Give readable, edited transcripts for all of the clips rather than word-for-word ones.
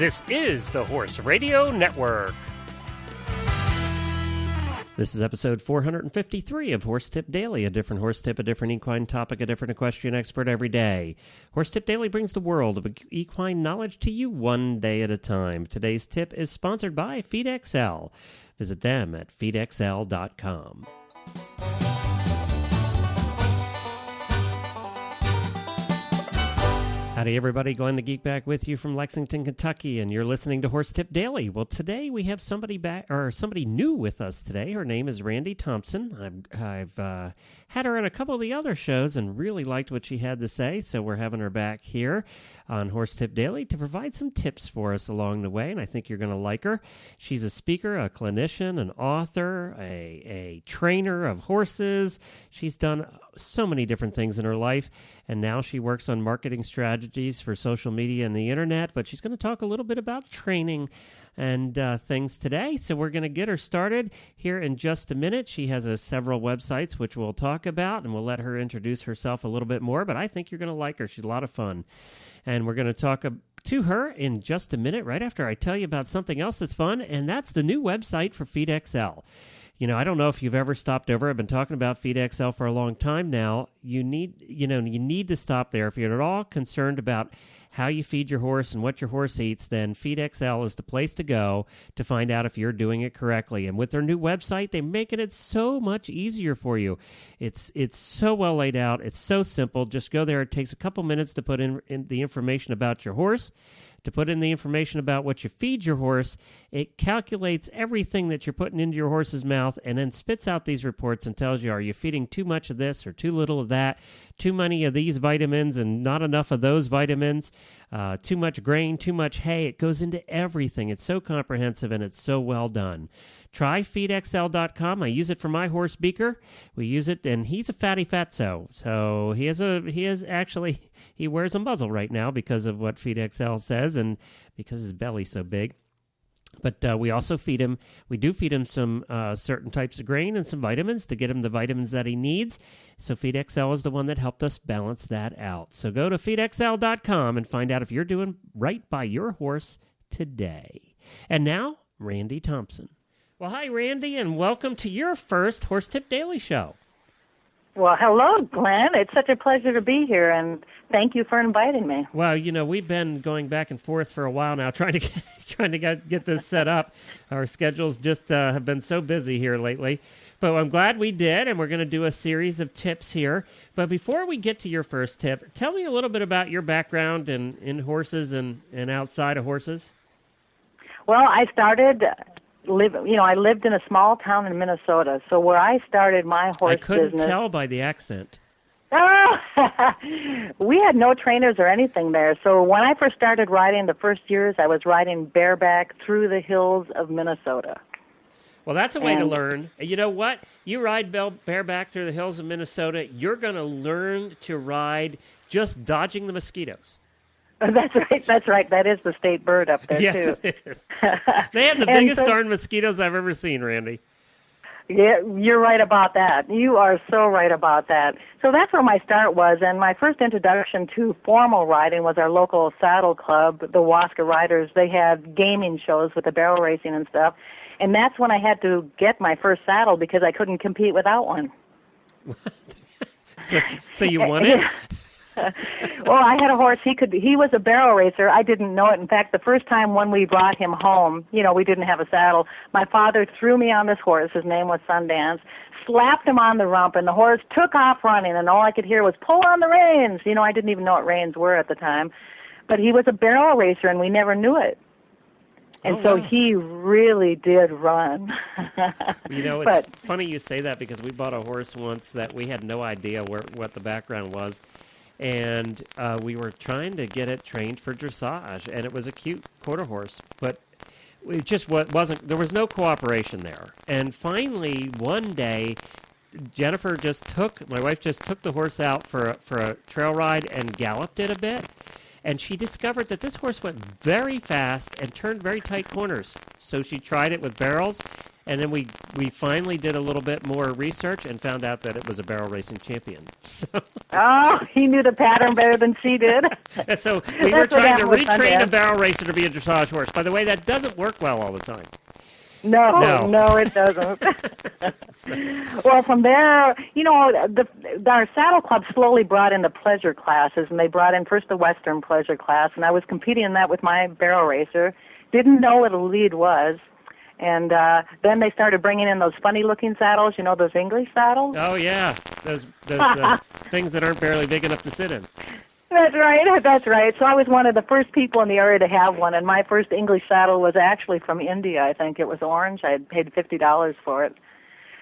This is the Horse Radio Network. This is episode 453 of Horse Tip Daily, a different horse tip, a different equine topic, a different equestrian expert every day. Horse Tip Daily brings the world of equine knowledge to you one day at a time. Today's tip is sponsored by FeedXL. Visit them at feedxl.com. Howdy, everybody. Glenn the Geek back with you from Lexington, Kentucky, and you're listening to Horse Tip Daily. Well, today we have somebody new with us today. Her name is Randi Thompson. I've had her on a couple of the other shows and really liked what she had to say, so we're having her back here on Horse Tip Daily to provide some tips for us along the way, and I think you're going to like her. She's a speaker, a clinician, an author, a trainer of horses. She's done so many different things in her life, and now she works on marketing strategies for social media and the internet, but she's going to talk a little bit about training and things today. So we're going to get her started here in just a minute. She has several websites, which we'll talk about, and we'll let her introduce herself a little bit more, but I think you're going to like her. She's a lot of fun. And we're going to talk to her in just a minute, right after I tell you about something else that's fun, and that's the new website for FeedXL. You know, I don't know if you've ever stopped over. I've been talking about FeedXL for a long time now. You need to stop there. If you're at all concerned about how you feed your horse and what your horse eats, then FeedXL is the place to go to find out if you're doing it correctly. And with their new website, they're making it so much easier for you. It's so well laid out. It's so simple. Just go there. It takes a couple minutes to put in the information about your horse, to put in the information about what you feed your horse. It calculates everything that you're putting into your horse's mouth and then spits out these reports and tells you, are you feeding too much of this or too little of that, too many of these vitamins and not enough of those vitamins, too much grain, too much hay. It goes into everything. It's so comprehensive and it's so well done. Try feedxl.com. I use it for my horse Beaker. We use it, and he's a fatty fatso. So he wears a muzzle right now because of what FeedXL says and because his belly's so big. But we also feed him. We do feed him some certain types of grain and some vitamins to get him the vitamins that he needs. So FeedXL is the one that helped us balance that out. So go to feedxl.com and find out if you're doing right by your horse today. And now, Randi Thompson. Well, hi, Randi, and welcome to your first Horse Tip Daily show. Well, hello, Glenn. It's such a pleasure to be here, and thank you for inviting me. Well, you know, we've been going back and forth for a while now, trying to get this set up. Our schedules just have been so busy here lately, but I'm glad we did, and we're going to do a series of tips here. But before we get to your first tip, tell me a little bit about your background in horses and outside of horses. Well, I lived in a small town in Minnesota, so where I started my horse business... I couldn't tell by the accent. Oh, we had no trainers or anything there, so when I first started riding the first years, I was riding bareback through the hills of Minnesota. Well, that's a way to learn. You know what? You ride bareback through the hills of Minnesota, you're going to learn to ride just dodging the mosquitoes. That's right. That is the state bird up there, yes, too. Yes, it is. They have the biggest darn mosquitoes I've ever seen, Randi. Yeah, you're right about that. You are so right about that. So that's where my start was, and my first introduction to formal riding was our local saddle club, the Waska Riders. They had gaming shows with the barrel racing and stuff, and that's when I had to get my first saddle because I couldn't compete without one. So you won it? Well, I had a horse. He was a barrel racer. I didn't know it. In fact, the first time when we brought him home, we didn't have a saddle. My father threw me on this horse. His name was Sundance. Slapped him on the rump, and the horse took off running. And all I could hear was "Pull on the reins." I didn't even know what reins were at the time, but he was a barrel racer, and we never knew it. And so he really did run. It's funny you say that because we bought a horse once that we had no idea what the background was. And we were trying to get it trained for dressage, and it was a cute quarter horse, but it just wasn't. There was no cooperation there. And finally, one day, my wife just took the horse out for a trail ride and galloped it a bit, and she discovered that this horse went very fast and turned very tight corners. So she tried it with barrels, and then we finally did a little bit more research and found out that it was a barrel racing champion. So, he knew the pattern better than she did. So we were trying to retrain a barrel racer to be a dressage horse. By the way, that doesn't work well all the time. No, it doesn't. Well, from there, our saddle club slowly brought in the pleasure classes, and they brought in first the Western pleasure class, and I was competing in that with my barrel racer. Didn't know what a lead was, and then they started bringing in those funny-looking saddles, those English saddles. Oh, yeah, those things that aren't barely big enough to sit in. That's right. So I was one of the first people in the area to have one, and my first English saddle was actually from India. I think it was orange. I had paid $50 for it.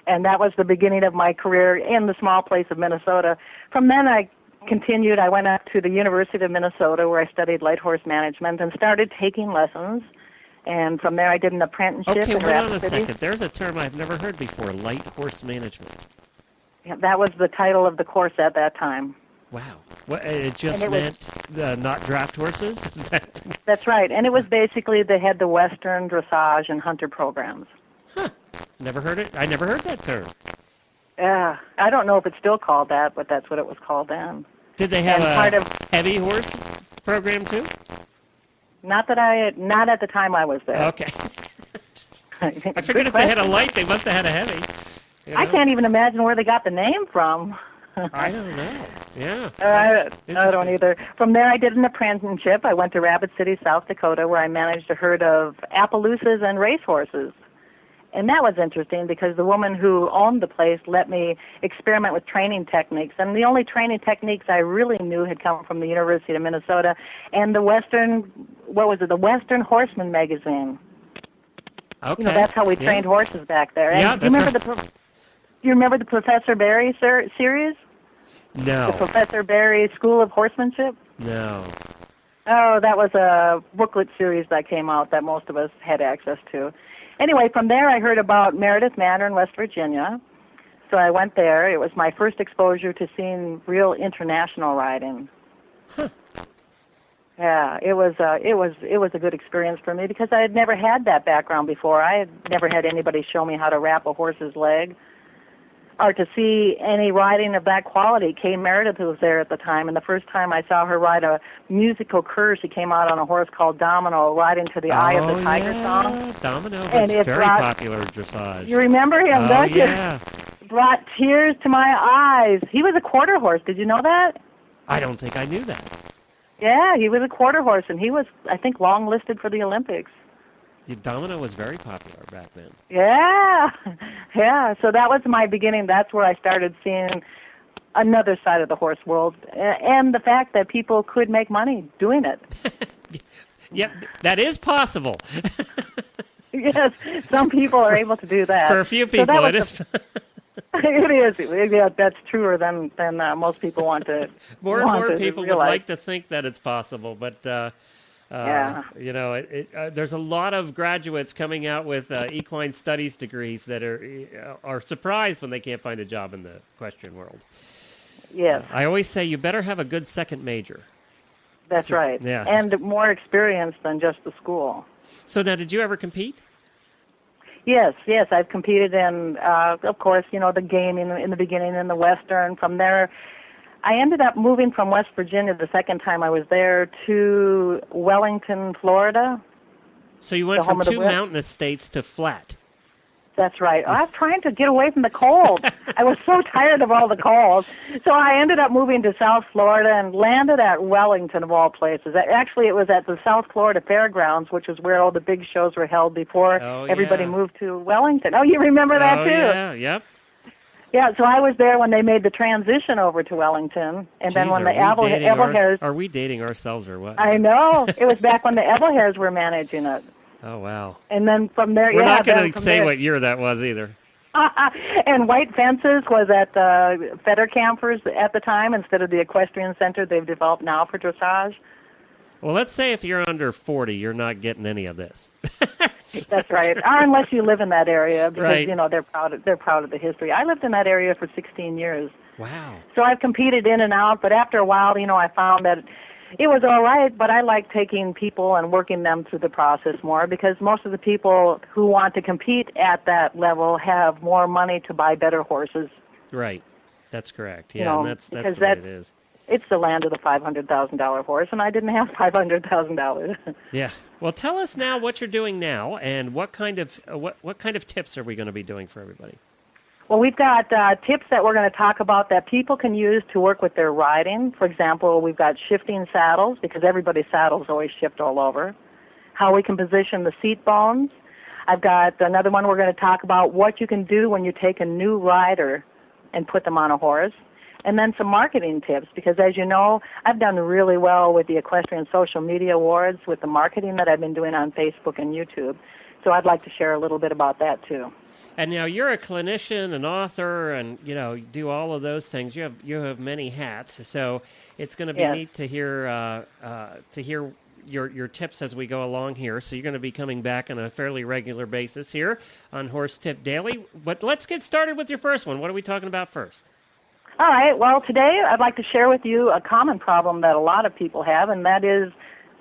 And that was the beginning of my career in the small place of Minnesota. From then I continued. I went up to the University of Minnesota where I studied light horse management and started taking lessons. And from there I did an apprenticeship in Rapid City. Okay, hold on a City. second. There's a term I've never heard before, light horse management. Yeah, that was the title of the course at that time. Wow. It just meant not draft horses? That's right. And it was basically they had the Western dressage and hunter programs. Huh. Never heard it. I never heard that term. Yeah. I don't know if it's still called that, but that's what it was called then. Did they have a heavy horse program too? Not at the time I was there. Okay. I figured if they had a light, they must have had a heavy. I can't even imagine where they got the name from. I don't know. Yeah. I don't either. From there, I did an apprenticeship. I went to Rapid City, South Dakota, where I managed a herd of Appaloosas and racehorses. And that was interesting because the woman who owned the place let me experiment with training techniques. And the only training techniques I really knew had come from the University of Minnesota and the Western Horseman magazine. Okay. That's how we trained horses back there. And Yeah, do you remember the Professor Barry series? No. The Professor Barry School of Horsemanship? No. Oh, that was a booklet series that came out that most of us had access to. Anyway, from there I heard about Meredith Manor in West Virginia. So I went there. It was my first exposure to seeing real international riding. Huh. Yeah, it was a good experience for me because I had never had that background before. I had never had anybody show me how to wrap a horse's leg or to see any riding of that quality. Kay Meredith was there at the time, and the first time I saw her ride a musical cur, she came out on a horse called Domino, riding to the Eye of the Tiger song. Domino was very popular dressage. You remember him, don't you? Yeah. Brought tears to my eyes. He was a quarter horse. Did you know that? I don't think I knew that. Yeah, he was a quarter horse, and he was, I think, long listed for the Olympics. Domino was very popular back then. Yeah. So that was my beginning. That's where I started seeing another side of the horse world and the fact that people could make money doing it. Yep, that is possible. Yes, some people are able to do that. For a few people, it is. It is. Yeah, that's truer than most people want to. More and more people would like to think that it's possible, but there's a lot of graduates coming out with equine studies degrees that are surprised when they can't find a job in the equestrian world. Yes. I always say you better have a good second major. That's right. Yeah. And more experience than just the school. So now, did you ever compete? Yes. I've competed in, of course, the gaming in the beginning in the Western. From there, I ended up moving from West Virginia the second time I was there to Wellington, Florida. So you went from two mountainous states to flat. That's right. I was trying to get away from the cold. I was so tired of all the cold. So I ended up moving to South Florida and landed at Wellington, of all places. Actually, it was at the South Florida Fairgrounds, which is where all the big shows were held before everybody moved to Wellington. Oh, you remember that too? Yeah, yep. Yeah, so I was there when they made the transition over to Wellington, and then when the Evelhairs... Are we dating ourselves or what? I know. It was back when the Evelhairs were managing it. Oh, wow. And then from there... We're not going to say what year that was either. And White Fences was at the Feather Campers at the time instead of the Equestrian Center they've developed now for dressage. Well, let's say if you're under 40, you're not getting any of this. That's right. Or unless you live in that area, because right. they're proud of the history. I lived in that area for 16 years. Wow. So I've competed in and out, but after a while, I found that It was all right, but I like taking people and working them through the process more because most of the people who want to compete at that level have more money to buy better horses. Right. That's correct. Yeah, You know, and that's the because way it is. it's the land of the $500,000 horse, and I didn't have $500,000. Yeah. Well, tell us now what you're doing now, and what kind of tips are we going to be doing for everybody? Well, we've got tips that we're going to talk about that people can use to work with their riding. For example, we've got shifting saddles, because everybody's saddles always shift all over. How we can position the seat bones. I've got another one we're going to talk about what you can do when you take a new rider and put them on a horse. And then some marketing tips, because as you know, I've done really well with the Equestrian Social Media Awards with the marketing that I've been doing on Facebook and YouTube. So I'd like to share a little bit about that too. And now you're a clinician, an author, and you do all of those things. You have many hats, so it's going to be neat to hear your tips as we go along here. So you're going to be coming back on a fairly regular basis here on Horse Tip Daily. But let's get started with your first one. What are we talking about first? All right. Well, today I'd like to share with you a common problem that a lot of people have, and that is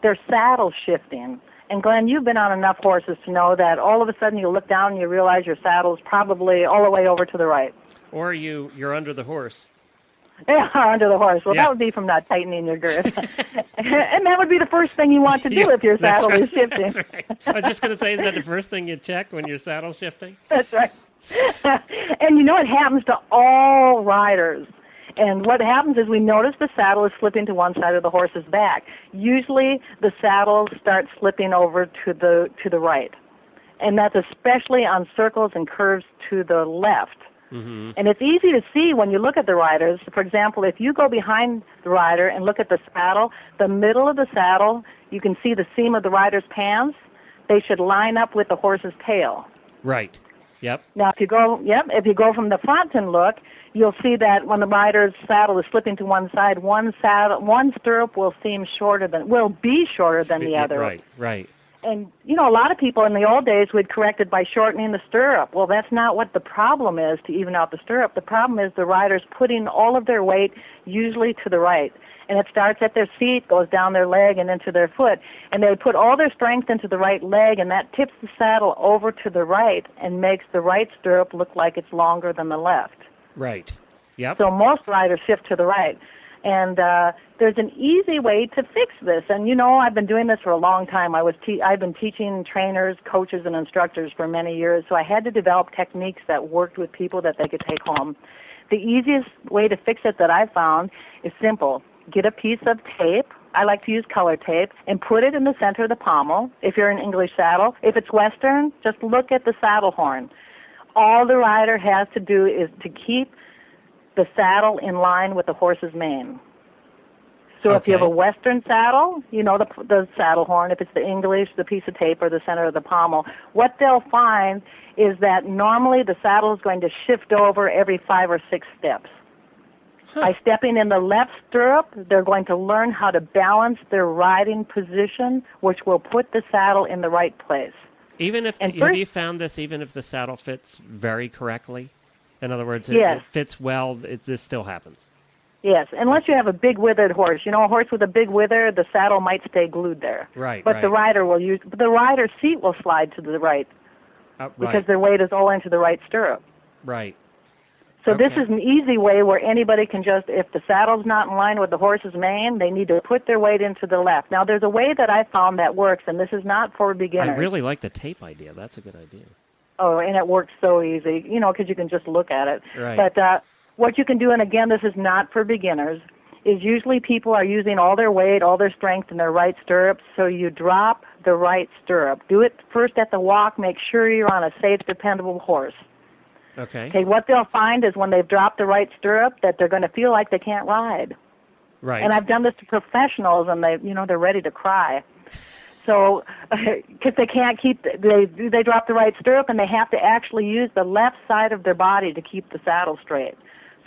their saddle shifting. And Glenn, you've been on enough horses to know that all of a sudden you look down and you realize your saddle's probably all the way over to the right. Or you're under the horse. Yeah, under the horse. Well, Yeah. that would be from not tightening your girth. And that would be the first thing you want to do if your that's saddle right, is shifting. That's right. I was just going to say, isn't that the first thing you check when your saddle's shifting? That's right. And it happens to all riders. And what happens is we notice the saddle is slipping to one side of the horse's back. Usually the saddle starts slipping over to the right. And that's especially on circles and curves to the left. Mm-hmm. And it's easy to see when you look at the riders. For example, if you go behind the rider and look at the saddle, the middle of the saddle, you can see the seam of the rider's pants. They should line up with the horse's tail. Right. Yep. Now, if you go from the front and look, you'll see that when the rider's saddle is slipping to one side, one stirrup will be shorter than the other. Right. And, a lot of people in the old days would correct it by shortening the stirrup. Well, that's not what the problem is to even out the stirrup. The problem is the rider's putting all of their weight usually to the right. And it starts at their seat, goes down their leg, and into their foot. And they put all their strength into the right leg, and that tips the saddle over to the right and makes the right stirrup look like it's longer than the left. Right. Yep. So most riders shift to the right. And there's an easy way to fix this. And, I've been doing this for a long time. I've been teaching trainers, coaches, and instructors for many years, so I had to develop techniques that worked with people that they could take home. The easiest way to fix it that I found is simple. Get a piece of tape. I like to use color tape, and put it in the center of the pommel if you're an English saddle. If it's Western, just look at the saddle horn. All the rider has to do is to keep the saddle in line with the horse's mane. So if you have a Western saddle, the saddle horn. If it's the English, the piece of tape or the center of the pommel. What they'll find is that normally the saddle is going to shift over every 5 or 6 steps. Huh. By stepping in the left stirrup, they're going to learn how to balance their riding position, which will put the saddle in the right place. Have you found this even if the saddle fits very correctly? In other words, it fits well, this still happens. Yes, unless you have a big withered horse. A horse with a big wither, the saddle might stay glued there. Right. But the rider's seat will slide to the right because their weight is all into the right stirrup. Right. So this is an easy way where anybody can if the saddle's not in line with the horse's mane, they need to put their weight into the left. Now, there's a way that I found that works, and this is not for beginners. I really like the tape idea. That's a good idea. Oh, and it works so easy, because you can just look at it. Right. But what you can do, and again, this is not for beginners, is usually people are using all their weight, all their strength in their right stirrups, so you drop the right stirrup. Do it first at the walk. Make sure you're on a safe, dependable horse. Okay. What they'll find is when they've dropped the right stirrup that they're going to feel like they can't ride. Right. And I've done this to professionals, and they're ready to cry. So, because they can't they drop the right stirrup, and they have to actually use the left side of their body to keep the saddle straight.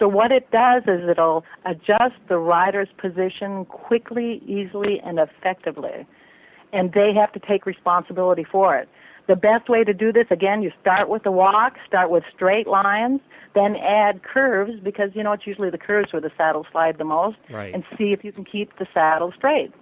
So what it does is it'll adjust the rider's position quickly, easily, and effectively. And they have to take responsibility for it. The best way to do this, again, you start with the walk, start with straight lines, then add curves, because, it's usually the curves where the saddle slide the most, right, and see if you can keep the saddle straight.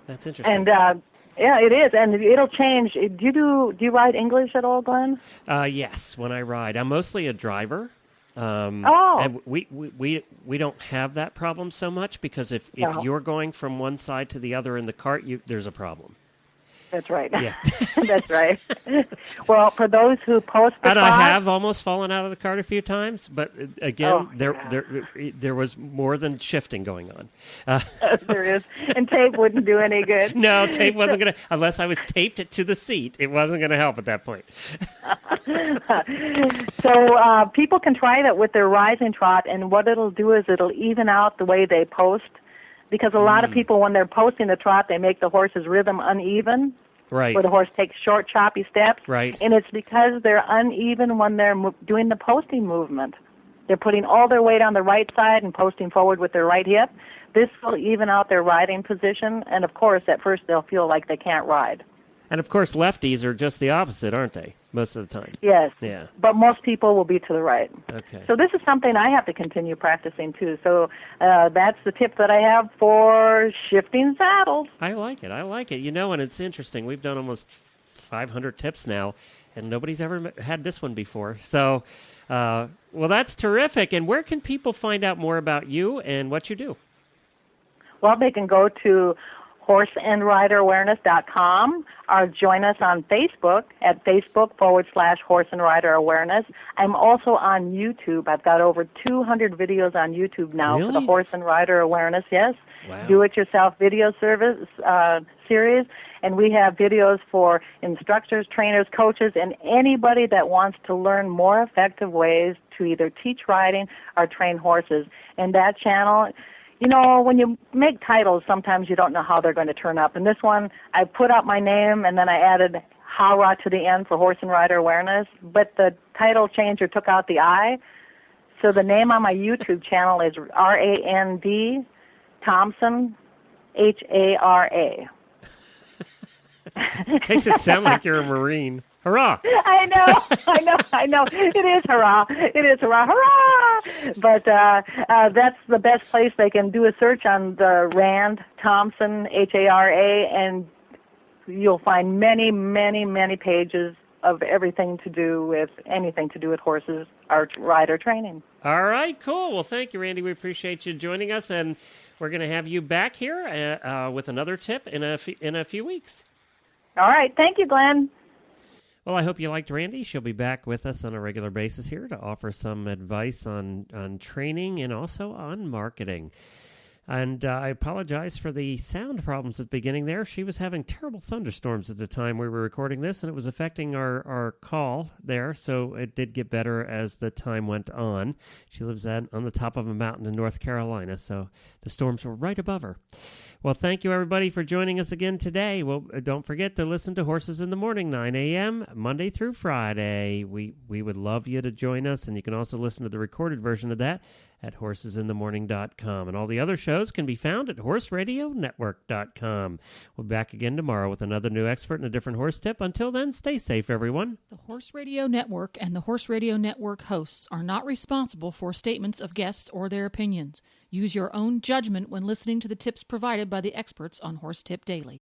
That's interesting. And, yeah, it is, and it'll change. Do you ride English at all, Glenn? Yes, when I ride. I'm mostly a driver. Oh. And we don't have that problem so much, because if you're going from one side to the other in the cart, there's a problem. That's right. Yeah. That's right. Well, for those who post the and cart, I have almost fallen out of the cart a few times, but again, there was more than shifting going on. There is, and tape wouldn't do any good. No, tape wasn't going to, unless I was taped it to the seat, it wasn't going to help at that point. So people can try that with their rising trot, and what it'll do is it'll even out the way they post, because a lot of people, when they're posting the trot, they make the horse's rhythm uneven. Right. Where the horse takes short, choppy steps. Right. And it's because they're uneven when they're doing the posting movement. They're putting all their weight on the right side and posting forward with their right hip. This will even out their riding position, and of course, at first they'll feel like they can't ride. And of course, lefties are just the opposite, aren't they? Most of the time. Yes. Yeah. But most people will be to the right. Okay. So this is something I have to continue practicing too. So that's the tip that I have for shifting saddles. I like it. And it's interesting. We've done almost 500 tips now, and nobody's ever had this one before. So, well, that's terrific. And where can people find out more about you and what you do? Well, they can go to horseandriderawareness.com, or join us on Facebook at Facebook.com/Horse and Rider Awareness. I'm also on YouTube. I've got over 200 videos on YouTube now for the Horse and Rider Awareness, yes. Wow. Do-it-yourself video series. And we have videos for instructors, trainers, coaches, and anybody that wants to learn more effective ways to either teach riding or train horses. And that channel, when you make titles, sometimes you don't know how they're going to turn up. And this one, I put out my name, and then I added Howrah to the end for Horse and Rider Awareness, but the title changer took out the I. So the name on my YouTube channel is Randi Thompson, Hara. Makes it sound like you're a Marine. Hurrah! I know. It is hurrah. Hurrah! But that's the best place. They can do a search on the Rand Thompson, Hara, and you'll find many, many, many pages of anything to do with horses or rider training. All right, cool. Well, thank you, Randi. We appreciate you joining us, and we're going to have you back here with another tip in a few weeks. All right. Thank you, Glenn. Well, I hope you liked Randi. She'll be back with us on a regular basis here to offer some advice on training and also on marketing. And I apologize for the sound problems at the beginning there. She was having terrible thunderstorms at the time we were recording this, and it was affecting our call there, so it did get better as the time went on. She lives on the top of a mountain in North Carolina, so the storms were right above her. Well, thank you, everybody, for joining us again today. Well, don't forget to listen to Horses in the Morning, 9 a.m., Monday through Friday. We would love you to join us, and you can also listen to the recorded version of that at horsesinthemorning.com. And all the other shows can be found at horseradionetwork.com. We'll be back again tomorrow with another new expert and a different horse tip. Until then, stay safe, everyone. The Horse Radio Network and the Horse Radio Network hosts are not responsible for statements of guests or their opinions. Use your own judgment when listening to the tips provided by the experts on Horse Tip Daily.